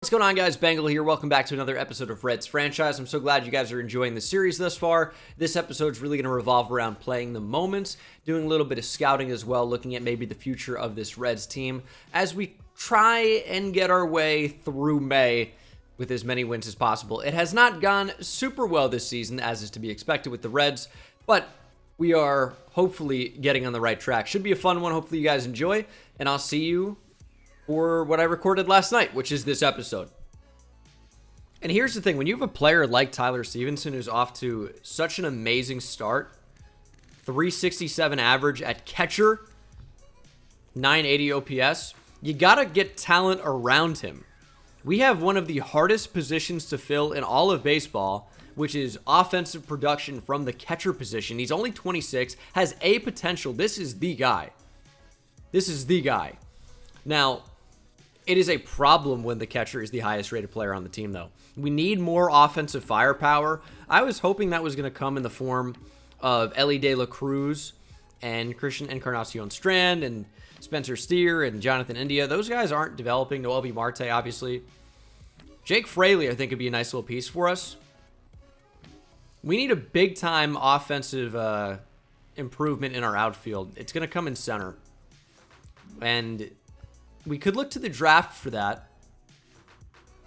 What's going on, guys? Bengal here. Welcome back to another episode of Reds Franchise. I'm so glad you guys are enjoying the series thus far. This episode is really going to revolve around playing the moments, doing a little bit of scouting as well, looking at maybe the future of this Reds team as we try and get our way through May with as many wins as possible. It has not gone super well this season, as is to be expected with the Reds, but we are hopefully getting on the right track. Should be a fun one. Hopefully you guys enjoy, and I'll see you for what I recorded last night, which is this episode. And here's the thing, when you have a player like Tyler Stevenson who's off to such an amazing start, 367 average at catcher, 980 OPS, you gotta get talent around him. We have one of the hardest positions to fill in all of baseball, which is offensive production from the catcher position. He's only 26, has a potential. This is the guy. This is the guy. Now, it is a problem when the catcher is the highest rated player on the team, though. We need more offensive firepower. I was hoping that was going to come in the form of Ellie De La Cruz and Christian Encarnacion Strand and Spencer Steer and Jonathan India. Those guys aren't developing. Noelvi Marte, obviously. Jake Fraley, I think, would be a nice little piece for us. We need a big-time offensive improvement in our outfield. It's going to come in center. And we could look to the draft for that.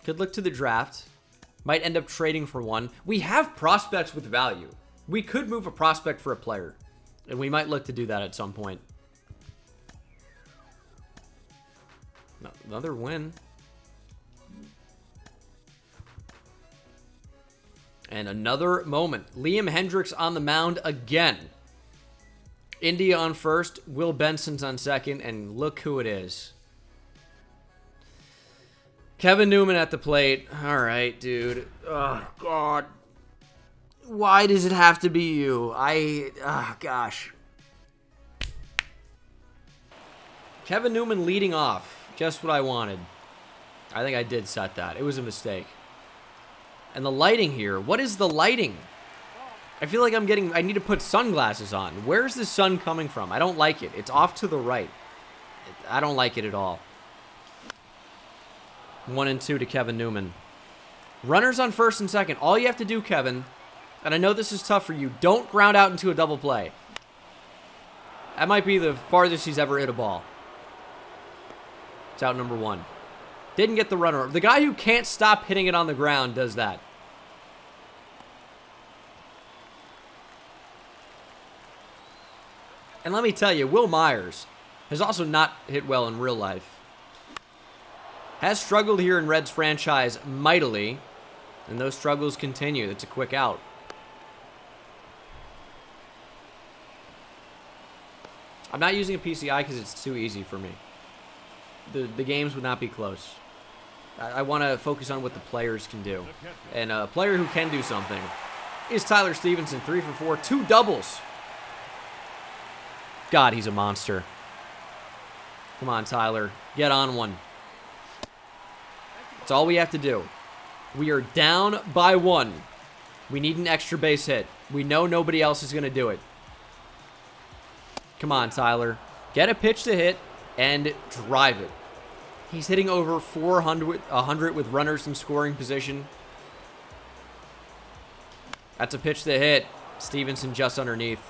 Could look to the draft. Might end up trading for one. We have prospects with value. We could move a prospect for a player. And we might look to do that at some point. Another win. And another moment. Liam Hendricks on the mound again. India on first. Will Benson's on second. And look who it is. Kevin Newman at the plate. All right, dude. Oh, God. Why does it have to be you? Gosh. Kevin Newman leading off. Just what I wanted. I think I did set that. It was a mistake. And the lighting here. What is the lighting? I feel like I need to put sunglasses on. Where's the sun coming from? I don't like it. It's off to the right. I don't like it at all. 1-2 to Kevin Newman. Runners on first and second. All you have to do, Kevin, and I know this is tough for you, don't ground out into a double play. That might be the farthest he's ever hit a ball. It's out number one. Didn't get the runner. The guy who can't stop hitting it on the ground does that. And let me tell you, Will Myers has also not hit well in real life. Has struggled here in Reds franchise mightily, and those struggles continue. That's a quick out. I'm not using a PCI because it's too easy for me. The games would not be close. I want to focus on what the players can do. And a player who can do something is Tyler Stevenson. 3 for 4, 2 doubles. God, he's a monster. Come on, Tyler. Get on one. That's all we have to do. We are down by 1. We need an extra base hit. We know nobody else is going to do it. Come on, Tyler. Get a pitch to hit and drive it. He's hitting over 100 with runners in scoring position. That's a pitch to hit. Stevenson just underneath.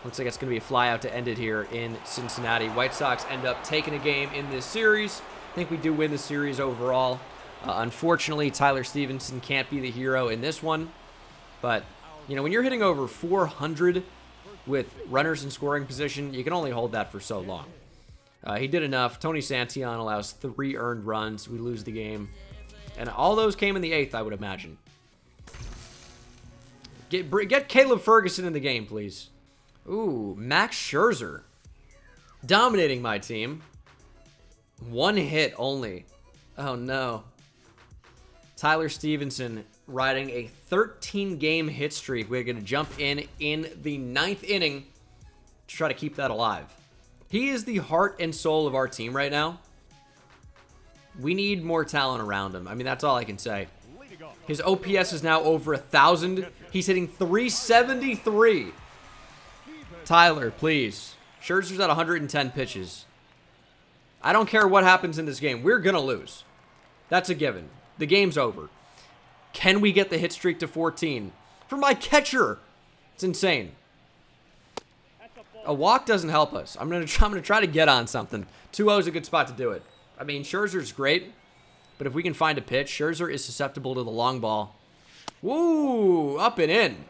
Looks like it's going to be a fly out to end it here in Cincinnati. White Sox end up taking a game in this series. I think we do win the series overall. Unfortunately, Tyler Stevenson can't be the hero in this one. But, you know, when you're hitting over 400 with runners in scoring position, you can only hold that for so long. He did enough. Tony Santillan allows 3 earned runs. We lose the game. And all those came in the 8th, I would imagine. Get Caleb Ferguson in the game, please. Ooh, Max Scherzer. Dominating my team. 1 hit only. Oh, no. Tyler Stevenson riding a 13-game hit streak. We're going to jump in the 9th inning to try to keep that alive. He is the heart and soul of our team right now. We need more talent around him. I mean, that's all I can say. His OPS is now over 1,000. He's hitting 373. Tyler, please. Scherzer's at 110 pitches. I don't care what happens in this game. We're going to lose. That's a given. The game's over. Can we get the hit streak to 14? For my catcher! It's insane. A walk doesn't help us. I'm gonna try to get on something. 2-0 is a good spot to do it. I mean, Scherzer's great, but if we can find a pitch, Scherzer is susceptible to the long ball. Woo! Up and in.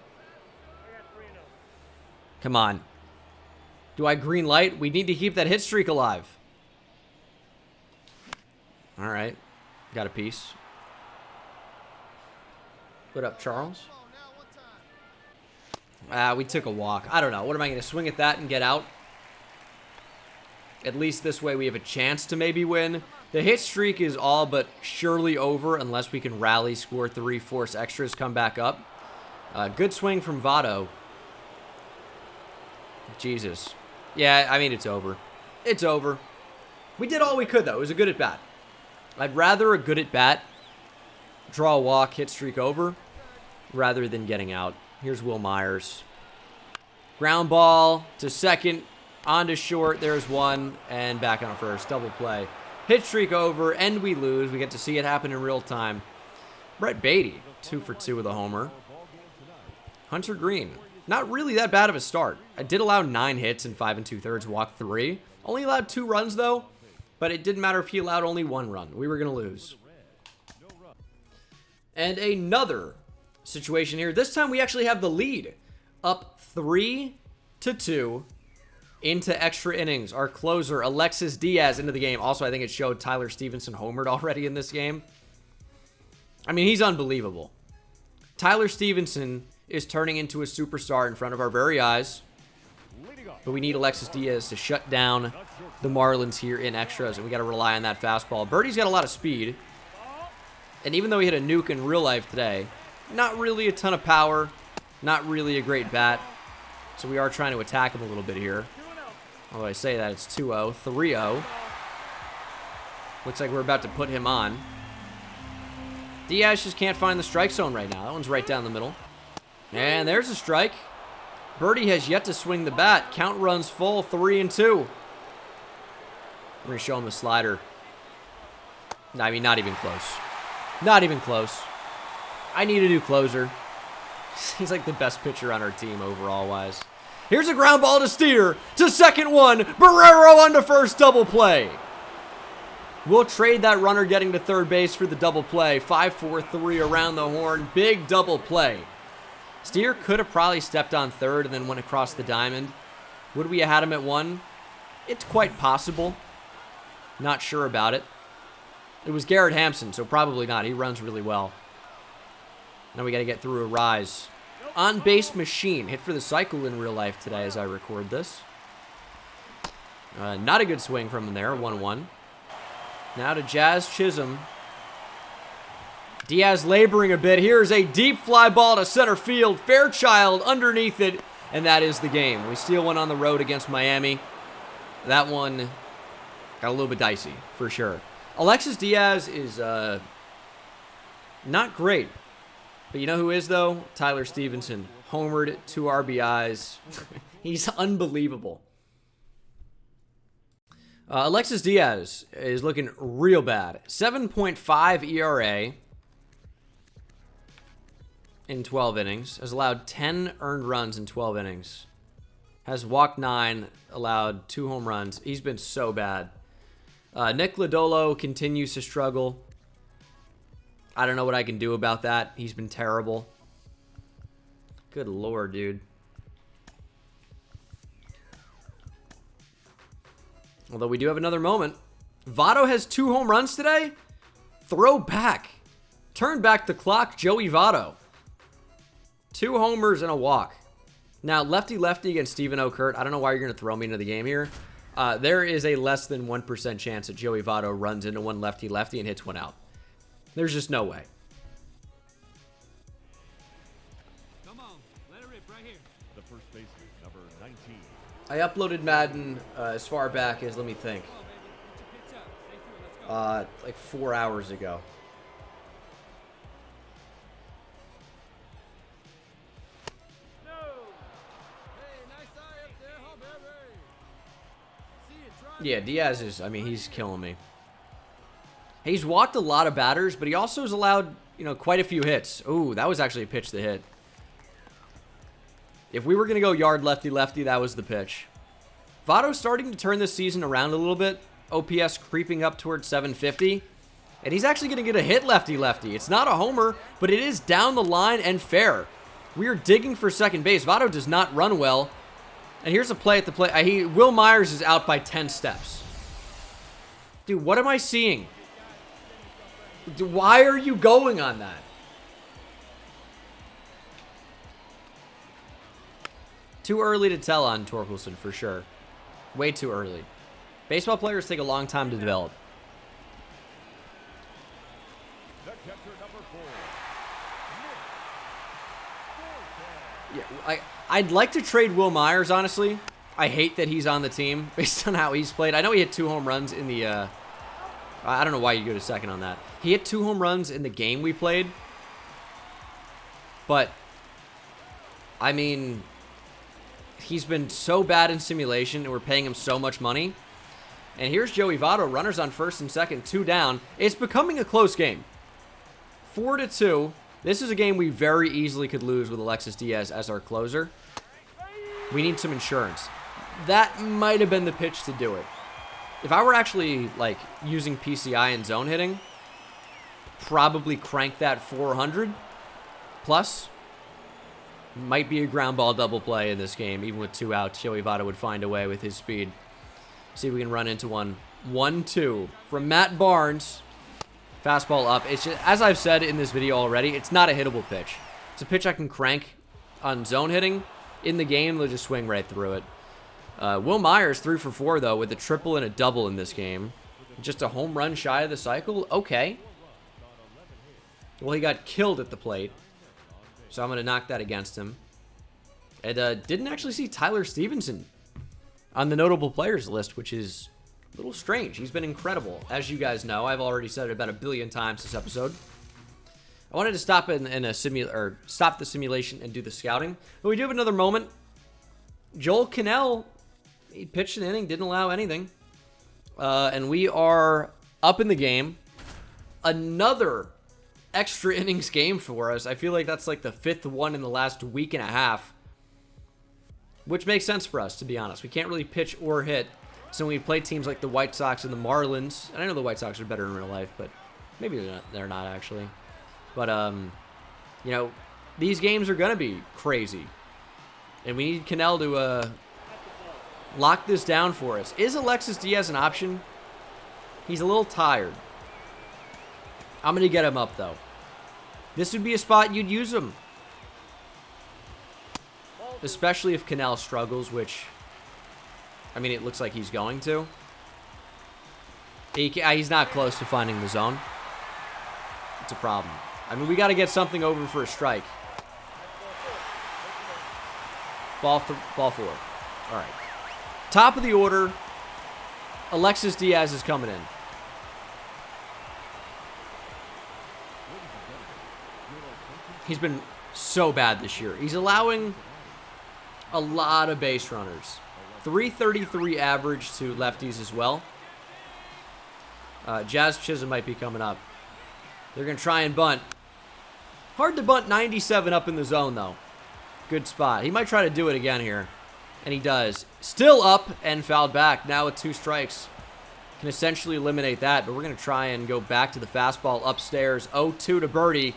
Come on. Do I green light? We need to keep that hit streak alive. All right. Got a piece. What up, Charles? We took a walk. I don't know. What am I going to swing at that and get out? At least this way we have a chance to maybe win. The hit streak is all but surely over unless we can rally, score 3, force extras, come back up. Good swing from Votto. Jesus. Yeah, I mean, it's over. It's over. We did all we could, though. It was a good at-bat. I'd rather a good at-bat draw a walk, hit streak over, rather than getting out. Here's Will Myers. Ground ball to second, on to short. There's one, and back on first. Double play. Hit streak over, and we lose. We get to see it happen in real time. Brett Beatty, 2 for 2 with a homer. Hunter Green, not really that bad of a start. I did allow 9 hits in 5 2/3, walked 3. Only allowed 2 runs, though, but it didn't matter if he allowed only 1 run. We were going to lose. And another situation here. This time we actually have the lead. Up 3-2 into extra innings. Our closer, Alexis Diaz, into the game. Also, I think it showed Tyler Stevenson homered already in this game. I mean, he's unbelievable. Tyler Stevenson is turning into a superstar in front of our very eyes. But we need Alexis Diaz to shut down the Marlins here in extras, and we got to rely on that fastball. Birdie's got a lot of speed. And even though he hit a nuke in real life today, not really a ton of power, not really a great bat. So we are trying to attack him a little bit here. Although I say that, it's 2-0, 3-0. Looks like we're about to put him on. Diaz just can't find the strike zone right now. That one's right down the middle. And there's a strike. Birdie has yet to swing the bat. Count runs full, 3-2. We're going to show him the slider. I mean, not even close. Not even close. I need a new closer. He's like the best pitcher on our team overall-wise. Here's a ground ball to Steer. To second one. Barrero on to first, double play. We'll trade that runner getting to third base for the double play. 5-4-3 around the horn. Big double play. Steer could have probably stepped on third and then went across the diamond. Would we have had him at 1? It's quite possible. Not sure about it. It was Garrett Hampson, so probably not. He runs really well. Now we got to get through a rise. On-base machine. Hit for the cycle in real life today as I record this. Not a good swing from him there. 1-1. Now to Jazz Chisholm. Diaz laboring a bit. Here's a deep fly ball to center field. Fairchild underneath it. And that is the game. We steal one on the road against Miami. That one got a little bit dicey, for sure. Alexis Diaz is not great. But you know who is, though? Tyler Stevenson. Homered, 2 RBIs. He's unbelievable. Alexis Diaz is looking real bad. 7.5 ERA in 12 innings. Has allowed 10 earned runs in 12 innings. Has walked 9, allowed 2 home runs. He's been so bad. Nick Lodolo continues to struggle. I don't know what I can do about that. He's been terrible. Good lord, dude. Although we do have another moment. Votto has 2 home runs today? Throw back. Turn back the clock, Joey Votto. 2 homers and a walk. Now, lefty-lefty against Stephen O'Kurt. I don't know why you're going to throw me into the game here. There is a less than 1% chance that Joey Votto runs into one lefty-lefty and hits one out. There's just no way. Come on, let it rip right here. The first baseman, number 19. I uploaded Madden as far back as, let me think, like 4 hours ago. No. Hey, nice eye up there, huh, baby? See you try. Yeah, Diaz is, I mean, he's killing me. He's walked a lot of batters, but he also has allowed, quite a few hits. Ooh, that was actually a pitch to hit. If we were going to go yard lefty-lefty, that was the pitch. Votto's starting to turn this season around a little bit. OPS creeping up towards 750. And he's actually going to get a hit lefty-lefty. It's not a homer, but it is down the line and fair. We are digging for second base. Votto does not run well. And here's a play at the plate. Will Myers is out by 10 steps. Dude, what am I seeing? Why are you going on that? Too early to tell on Torkelson, for sure. Way too early. Baseball players take a long time to develop. Yeah, I'd like to trade Will Myers, honestly. I hate that he's on the team based on how he's played. I know he hit 2 home runs in the... I don't know why you go to second on that. He hit 2 home runs in the game we played. But, I mean... He's been so bad in simulation, and we're paying him so much money. And here's Joey Votto, runners on first and second, 2 down. It's becoming a close game. 4-2. This is a game we very easily could lose with Alexis Diaz as our closer. We need some insurance. That might have been the pitch to do it. If I were actually, using PCI and zone hitting, probably crank that 400 plus. Might be a ground ball double play in this game. Even with 2 outs, Joey Votto would find a way with his speed. See if we can run into one. 1-2 from Matt Barnes. Fastball up. It's just, as I've said in this video already, it's not a hittable pitch. It's a pitch I can crank on zone hitting. In the game, they'll just swing right through it. Will Myers 3 for 4, though, with a triple and a double in this game. Just a home run shy of the cycle? Okay. Well, he got killed at the plate. So I'm going to knock that against him. And didn't actually see Tyler Stevenson on the notable players list, which is a little strange. He's been incredible. As you guys know, I've already said it about 1 billion times this episode. I wanted to stop stop the simulation and do the scouting. But we do have another moment. Joel Cannell, he pitched an inning, didn't allow anything. And we are up in the game. Another extra innings game for us. I feel like that's like the 5th one in the last week and a half, which makes sense for us, to be honest. We can't really pitch or hit, so when we play teams like the White Sox and the Marlins, and I know the White Sox are better in real life, but maybe they're not actually. But these games are gonna be crazy, and we need Cannell to lock this down for us. Is Alexis Diaz an option? He's a little tired. I'm going to get him up, though. This would be a spot you'd use him. Especially if Cannell struggles, which, I mean, it looks like he's going to. He's not close to finding the zone. It's a problem. I mean, we got to get something over for a strike. Ball 4. All right. Top of the order. Alexis Diaz is coming in. He's been so bad this year. He's allowing a lot of base runners. 333 average to lefties as well. Jazz Chisholm might be coming up. They're going to try and bunt. Hard to bunt 97 up in the zone, though. Good spot. He might try to do it again here. And he does. Still up and fouled back. Now with 2 strikes. Can essentially eliminate that. But we're going to try and go back to the fastball upstairs. 0-2 to Birdie.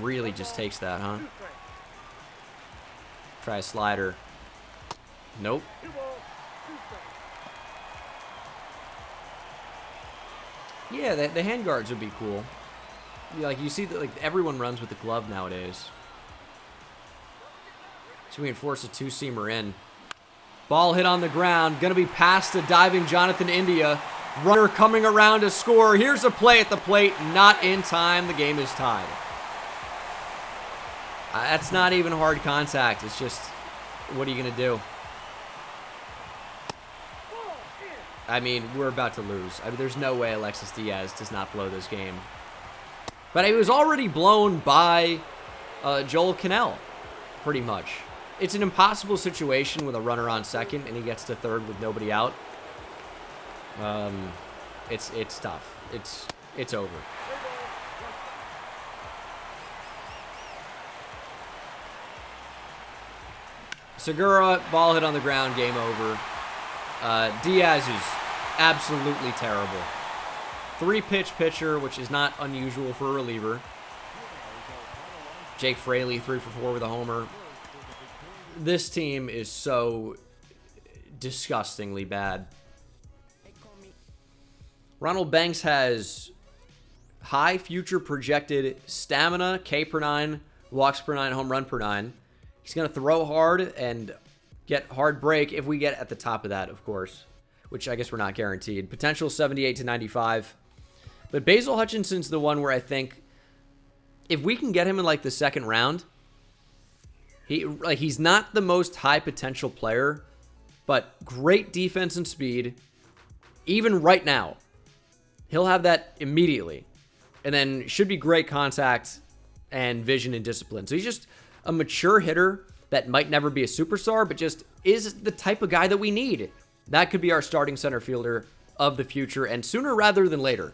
Really just takes that, huh? Try a slider. Nope. Yeah, the hand guards would be cool. Like, you see that, like, everyone runs with the glove nowadays. So we can force a 2-seamer in. Ball hit on the ground. Gonna be past the diving Jonathan India. Runner coming around to score. Here's a play at the plate. Not in time. The game is tied. That's not even hard contact. It's just, what are you going to do? I mean, we're about to lose. I mean, there's no way Alexis Diaz does not blow this game. But it was already blown by Joel Cannell, pretty much. It's an impossible situation with a runner on second, and he gets to third with nobody out. It's tough. It's over. Segura, ball hit on the ground, game over. Diaz is absolutely terrible. 3-pitch pitcher, which is not unusual for a reliever. Jake Fraley, 3 for 4 with a homer. This team is so disgustingly bad. Ronald Banks has high future projected stamina, K per 9, walks per 9, home run per 9. He's going to throw hard and get hard break if we get at the top of that, of course, which I guess we're not guaranteed. Potential 78 to 95. But Basil Hutchinson's the one where I think if we can get him in like the second round, he's not the most high potential player, but great defense and speed. Even right now, he'll have that immediately. And then should be great contact and vision and discipline. So he's just a mature hitter that might never be a superstar, but just is the type of guy that we need. That could be our starting center fielder of the future, and sooner rather than later.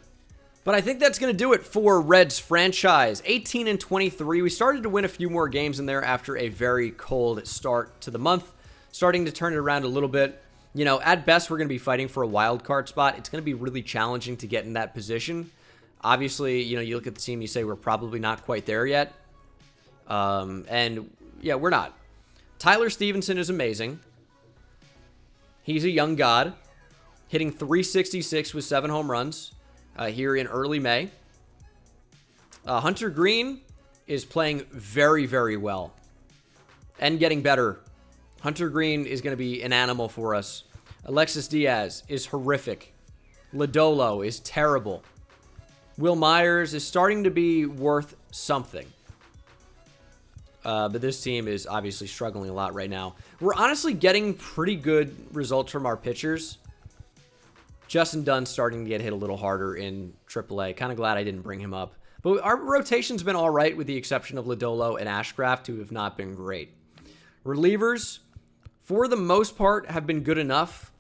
But I think that's going to do it for Reds franchise. 18-23. We started to win a few more games in there after a very cold start to the month. Starting to turn it around a little bit. You know, at best, we're going to be fighting for a wild card spot. It's going to be really challenging to get in that position. Obviously, you know, you look at the team, you say we're probably not quite there yet. And yeah, we're not. Tyler Stevenson is amazing. He's a young god, hitting .366 with 7 home runs here in early May. Hunter Green is playing very, very well and getting better. Hunter Green is going to be an animal for us. Alexis Diaz is horrific. Lodolo is terrible. Will Myers is starting to be worth something. But this team is obviously struggling a lot right now. We're honestly getting pretty good results from our pitchers. Justin Dunn's starting to get hit a little harder in AAA. Kind of glad I didn't bring him up. But our rotation's been all right with the exception of Lodolo and Ashcraft, who have not been great. Relievers, for the most part, have been good enough.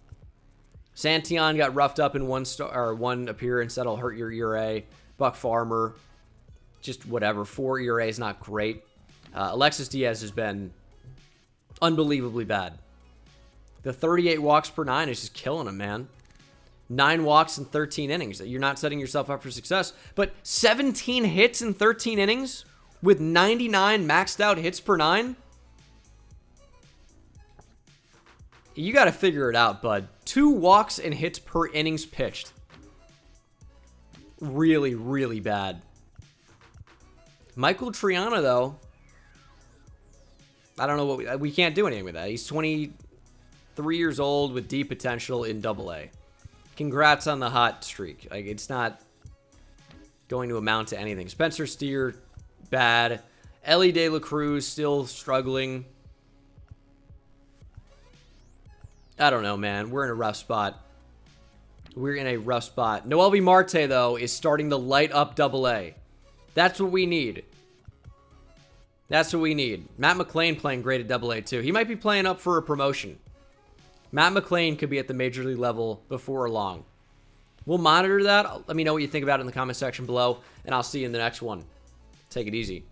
Santillan got roughed up in one appearance. That'll hurt your ERA. Buck Farmer, just whatever. 4 ERA is not great. Alexis Diaz has been unbelievably bad. The 38 walks per 9 is just killing him, man. 9 walks in 13 innings. You're not setting yourself up for success. But 17 hits in 13 innings with 99 maxed out hits per 9? You got to figure it out, bud. 2 walks and hits per innings pitched. Really, really bad. Michael Triana, though, I don't know what we can't do anything with that. He's 23 years old with deep potential in AA. Congrats on the hot streak. Like, it's not going to amount to anything. Spencer Steer, bad. Ellie De La Cruz still struggling. I don't know, man. We're in a rough spot. We're in a rough spot. Noelvi Marte, though, is starting to light up AA. That's what we need. That's what we need. Matt McClain playing great at AA, too. He might be playing up for a promotion. Matt McClain could be at the major league level before long. We'll monitor that. Let me know what you think about it in the comment section below, and I'll see you in the next one. Take it easy.